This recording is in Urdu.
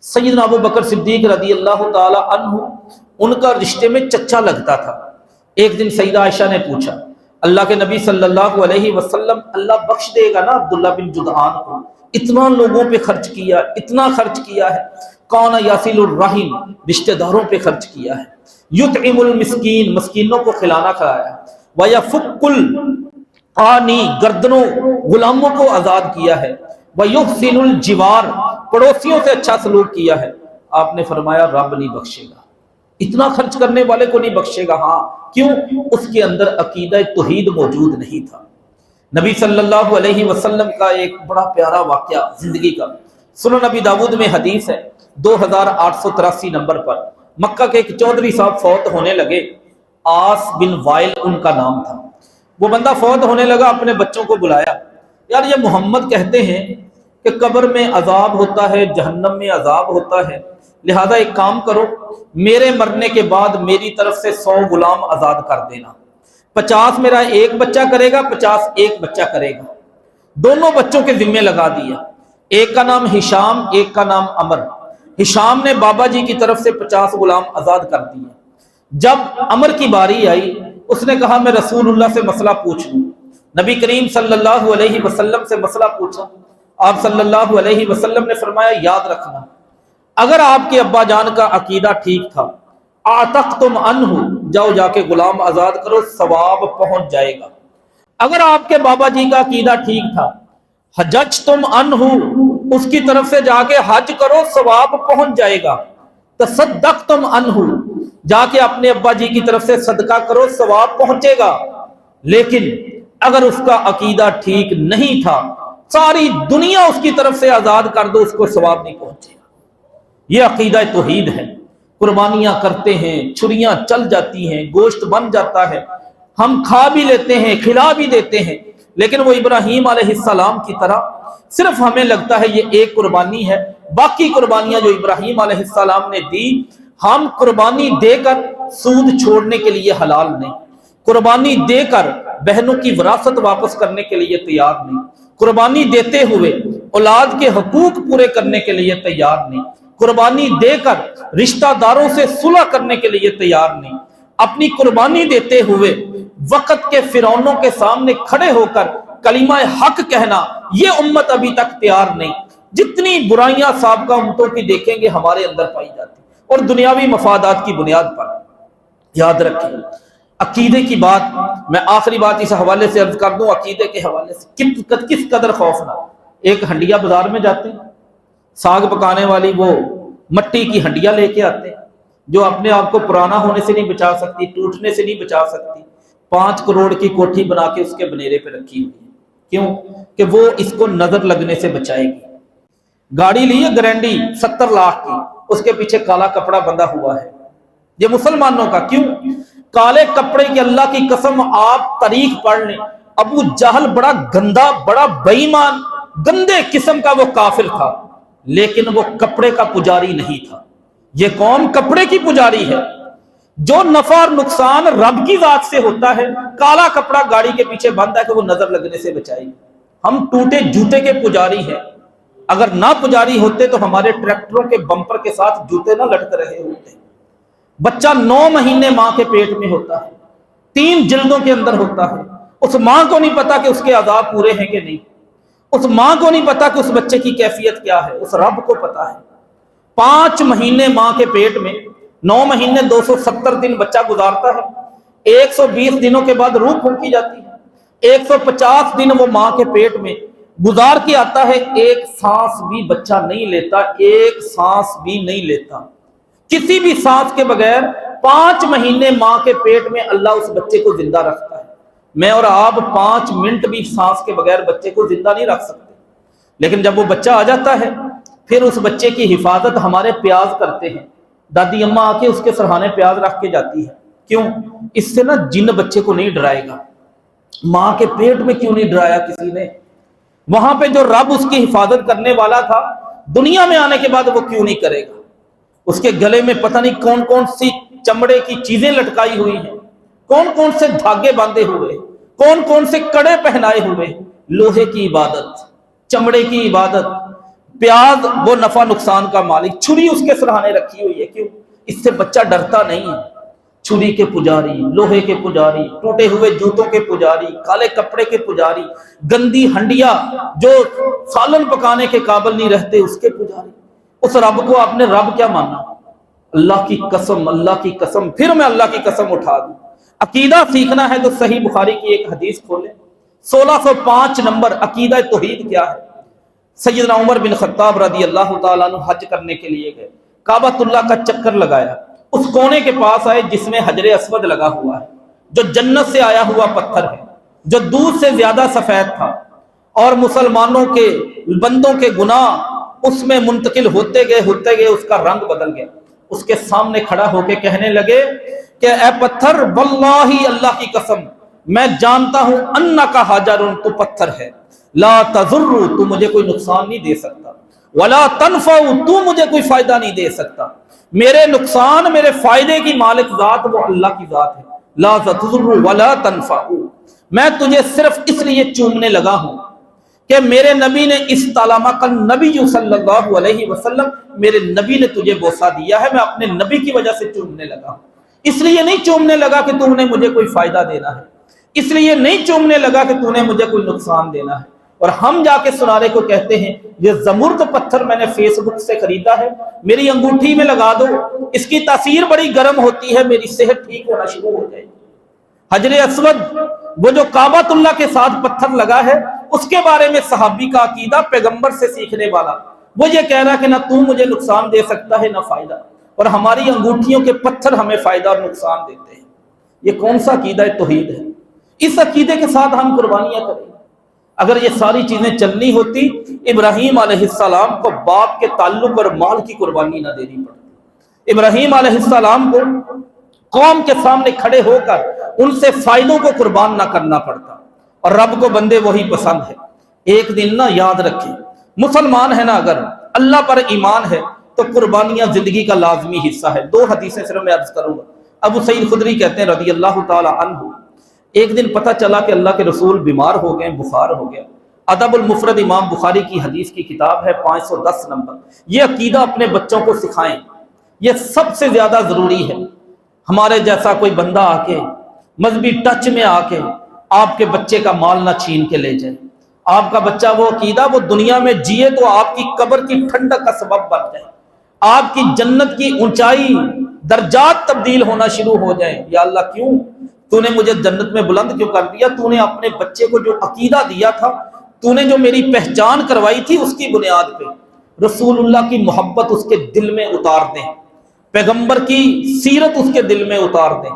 سیدنا ابو بکر صدیق رضی اللہ تعالی عنہ ان کا رشتے میں چچا لگتا تھا۔ ایک دن سیدہ عائشہ نے پوچھا، اللہ کے نبی صلی اللہ علیہ وسلم اللہ بخش دے گا نا عبداللہ بن جدعان کو، اتنا لوگوں پہ خرچ کیا، اتنا خرچ کیا ہے، کون یاسل الرحم، رشتہ داروں پہ خرچ کیا ہے، یطعم المسکین، مسکینوں کو کھلانا کھلایا، ویفک العانی، گردنوں غلاموں کو آزاد کیا ہے، ویحسن الجوار، پڑوسیوں سے اچھا سلوک کیا ہے۔ آپ نے فرمایا رب نہیں بخشے گا، اتنا خرچ کرنے والے کو نہیں بخشے گا۔ ہاں کیوں؟ اس کے اندر عقیدہ توحید موجود نہیں تھا۔ نبی صلی اللہ علیہ وسلم کا ایک بڑا پیارا واقعہ زندگی کا، سنن نبی داود میں حدیث ہے 2883 نمبر پر، مکہ کے ایک چودھری صاحب فوت ہونے لگے، آس بن وائل ان کا نام تھا۔ وہ بندہ فوت ہونے لگا، اپنے بچوں کو بلایا، یار یہ محمد کہتے ہیں کہ قبر میں عذاب ہوتا ہے، جہنم میں عذاب ہوتا ہے، لہذا ایک کام کرو، میرے مرنے کے بعد میری طرف سے 100 غلام آزاد کر دینا، 50 میرا ایک بچہ کرے گا، 50 ایک بچہ کرے گا۔ دونوں بچوں کے ذمے لگا دیا، ایک کا نام ہشام، ایک کا نام عمر۔ ہشام نے بابا جی کی طرف سے 50 غلام آزاد کر دیے۔ جب عمر کی باری آئی، اس نے کہا میں رسول اللہ سے مسئلہ پوچھ لوں۔ نبی کریم صلی اللہ علیہ وسلم سے مسئلہ پوچھا، آپ صلی اللہ علیہ وسلم نے فرمایا یاد رکھنا، اگر آپ کے ابا جان کا عقیدہ ٹھیک تھا، اعتقتم عنہ، جاؤ جا کے غلام آزاد کرو، ثواب پہنچ جائے گا۔ اگر آپ کے بابا جی کا عقیدہ ٹھیک تھا، حججتم عنہ، اس کی طرف سے جا کے حج کرو، ثواب پہنچ جائے گا۔ تصدقتم عنہ، جا کے اپنے ابا جی کی طرف سے صدقہ کرو، ثواب پہنچے گا۔ لیکن اگر اس کا عقیدہ ٹھیک نہیں تھا، ساری دنیا اس کی طرف سے آزاد کر دو، اس کو ثواب نہیں پہنچے گا۔ یہ عقیدہ توحید ہے۔ قربانیاں کرتے ہیں، چھریاں چل جاتی ہیں، گوشت بن جاتا ہے، ہم کھا بھی لیتے ہیں، کھلا بھی دیتے ہیں، لیکن وہ ابراہیم علیہ السلام کی طرح صرف ہمیں لگتا ہے یہ ایک قربانی ہے، باقی قربانیاں جو ابراہیم علیہ السلام نے دی، ہم قربانی دے کر سود چھوڑنے کے لیے حلال نہیں، قربانی دے کر بہنوں کی وراثت واپس کرنے کے لیے تیار نہیں، قربانی دیتے ہوئے اولاد کے حقوق پورے کرنے کے لیے تیار نہیں، قربانی دے کر رشتہ داروں سے صلح کرنے کے لیے تیار نہیں، اپنی قربانی دیتے ہوئے وقت کے فرعونوں کے سامنے کھڑے ہو کر کلمہ حق کہنا، یہ امت ابھی تک تیار نہیں۔ جتنی برائیاں سابقہ امتوں کی دیکھیں گے ہمارے اندر پائی جاتی، اور دنیاوی مفادات کی بنیاد پر۔ یاد رکھیں عقیدے کی بات، میں آخری بات اس حوالے سے عرض کر دوں، عقیدے کے حوالے سے کس قدر خوفناک۔ ایک ہنڈیا بازار میں جاتے ہیں، ساگ پکانے والی وہ مٹی کی ہنڈیا لے کے آتے ہیں، جو اپنے آپ کو پرانا ہونے سے نہیں بچا سکتی، ٹوٹنے سے نہیں بچا سکتی، 5 کروڑ کی کوٹھی بنا کے اس کے بنیرے پہ رکھی ہوئی ہے۔ کیوں؟ کہ وہ اس کو نظر لگنے سے بچائے گی۔ گاڑی لی ہے گرینڈی 70 لاکھ کی، اس کے پیچھے کالا کپڑا بندھا ہوا ہے، یہ مسلمانوں کا۔ کیوں؟ کالے کپڑے کی اللہ کی قسم آپ تاریخ پڑھ لیں، ابو جہل بڑا گندا، بڑا بے ایمان، گندے قسم کا وہ کافر تھا، لیکن وہ کپڑے کا پجاری نہیں تھا۔ یہ قوم کپڑے کی پجاری ہے۔ جو نفع اور نقصان رب کی ذات سے ہوتا ہے، کالا کپڑا گاڑی کے پیچھے باندھا ہے کہ وہ نظر لگنے سے بچائے گی۔ ہم ٹوٹے جوتے کے پجاری ہیں، اگر نہ پجاری ہوتے تو ہمارے ٹریکٹروں کے بمپر کے ساتھ جوتے نہ لٹک رہے ہوتے۔ بچہ 9 مہینے ماں کے پیٹ میں ہوتا ہے، 3 جلدوں کے اندر ہوتا ہے، اس ماں کو نہیں پتا کہ اس کے عذاب پورے ہیں کہ نہیں، اس ماں کو نہیں پتا کہ اس بچے کی کیفیت کیا ہے، اس رب کو پتا ہے۔ 5 مہینے ماں کے پیٹ میں، 9 مہینے 270 دن بچہ گزارتا ہے، 120 دنوں کے بعد روح پھونکی جاتی ہے، 150 دن وہ ماں کے پیٹ میں گزار کے آتا ہے، ایک سانس بھی بچہ نہیں لیتا، ایک سانس بھی نہیں لیتا، کسی بھی سانس کے بغیر 5 مہینے ماں کے پیٹ میں اللہ اس بچے کو زندہ رکھتا ہے۔ میں اور آپ 5 منٹ بھی سانس کے بغیر بچے کو زندہ نہیں رکھ سکتے، لیکن جب وہ بچہ آ جاتا ہے پھر اس بچے کی حفاظت ہمارے پیاز کرتے ہیں، دادی اماں آ کے اس کے سرہانے پیاز رکھ کے جاتی ہے۔ کیوں؟ اس سے نا جن بچے کو نہیں ڈرائے گا۔ ماں کے پیٹ میں کیوں نہیں ڈرایا کسی نے؟ وہاں پہ جو رب اس کی حفاظت کرنے والا تھا، دنیا میں آنے کے بعد وہ کیوں نہیں کرے گا؟ اس کے گلے میں پتہ نہیں کون کون سی چمڑے کی چیزیں لٹکائی ہوئی ہیں، کون کون سے دھاگے باندھے ہوئے، کون کون سے کڑے پہنائے ہوئے۔ لوہے کی عبادت، چمڑے کی عبادت، پیاز وہ نفع نقصان کا مالک، چھری اس کے سرہانے رکھی ہوئی ہے، کیوں؟ اس سے بچہ ڈرتا نہیں ہے۔ چھری کے پجاری، لوہے کے پجاری، ٹوٹے ہوئے جوتوں کے پجاری، کالے کپڑے کے پجاری، گندی ہنڈیا جو سالن پکانے کے قابل نہیں رہتے اس کے پجاری، اس رب کو آپ نے رب کیا مانا؟ اللہ کی قسم، اللہ کی قسم، پھر میں اللہ کی قسم اٹھا دوں، عقیدہ سیکھنا ہے تو صحیح بخاری کی ایک حدیث کھولیں، 1605 نمبر، عقیدہ توحید کیا ہے۔ سیدنا عمر بن خطاب رضی اللہ تعالیٰ عنہ حج کرنے کے لیے گئے، کعبۃ اللہ کا چکر لگایا، اس کونے کے پاس آئے جس میں حجر اسود لگا ہوا ہے، جو جنت سے آیا ہوا پتھر ہے، جو دودھ سے زیادہ سفید تھا، اور مسلمانوں کے بندوں کے گناہ اس میں منتقل ہوتے گئے اس کا رنگ بدل گیا۔ اس کے سامنے کھڑا ہو کے کہنے لگے کہ اے پتھر، واللہ اللہ کی قسم میں جانتا ہوں انکا حجر، تو پتھر ہے، لا تضر، تو مجھے کوئی نقصان نہیں دے سکتا، ولا تنفع، تو مجھے کوئی فائدہ نہیں دے سکتا، میرے نقصان میرے فائدے کی مالک ذات وہ اللہ کی ذات ہے، لا تضر ولا تنفع، میں تجھے صرف اس لیے چومنے لگا ہوں کہ میرے نبی نے استعلامک النبی صلی اللہ علیہ وسلم، میرے نبی نے تجھے بوسہ دیا ہے، میں اپنے نبی کی وجہ سے چومنے لگا ہوں، اس لیے نہیں چومنے لگا کہ تم نے مجھے کوئی فائدہ دینا ہے، اس لیے نہیں چومنے لگا کہ تم نے مجھے کوئی نقصان دینا ہے۔ اور ہم جا کے سنارے کو کہتے ہیں یہ زمرد پتھر میں نے فیس بک سے خریدا ہے، میری انگوٹھی میں لگا دو، اس کی تاثیر بڑی گرم ہوتی ہے، میری صحت ٹھیک ہونا شروع ہو جائے۔ حجر اسود وہ جو کعبۃ اللہ کے ساتھ پتھر لگا ہے، اس کے بارے میں صحابی کا عقیدہ پیغمبر سے سیکھنے والا، وہ یہ کہہ رہا کہ نہ تو مجھے نقصان دے سکتا ہے نہ فائدہ، اور ہماری انگوٹھیوں کے پتھر ہمیں فائدہ اور نقصان دیتے ہیں۔ یہ کون سا عقیدہ توحید ہے؟ اس عقیدے کے ساتھ ہم قربانیاں کریں۔ اگر یہ ساری چیزیں چلنی ہوتی، ابراہیم علیہ السلام کو باپ کے تعلق اور مال کی قربانی نہ دینی پڑتی، ابراہیم علیہ السلام کو قوم کے سامنے کھڑے ہو کر ان سے فائدوں کو قربان نہ کرنا پڑتا، اور رب کو بندے وہی پسند ہے۔ ایک دن نہ یاد رکھیں، مسلمان ہے نا، اگر اللہ پر ایمان ہے تو قربانیاں زندگی کا لازمی حصہ ہے۔ دو حدیثیں صرف میں عرض کروں گا۔ ابو سعید خدری کہتے ہیں رضی اللہ تعالی عنہ، ایک دن پتہ چلا کہ اللہ کے رسول بیمار ہو گئے، بخار ہو گیا۔ ادب المفرد امام بخاری کی حدیث کی کتاب ہے، 510 نمبر۔ یہ عقیدہ اپنے بچوں کو سکھائیں، یہ سب سے زیادہ ضروری ہے۔ ہمارے جیسا کوئی بندہ آ کے مذہبی ٹچ میں آ کے آپ کے بچے کا مال نہ چھین کے لے جائے، آپ کا بچہ وہ عقیدہ وہ دنیا میں جیے تو آپ کی قبر کی ٹھنڈک کا سبب بن جائے، آپ کی جنت کی اونچائی درجات تبدیل ہونا شروع ہو جائیں۔ یا اللہ کیوں تو نے مجھے جنت میں بلند کیوں کر دیا؟ تو نے اپنے بچے کو جو عقیدہ دیا تھا، تو نے جو میری پہچان کروائی تھی، اس کی بنیاد پہ رسول اللہ کی محبت اس کے دل میں اتار دیں، پیغمبر کی سیرت اس کے دل میں اتار دیں۔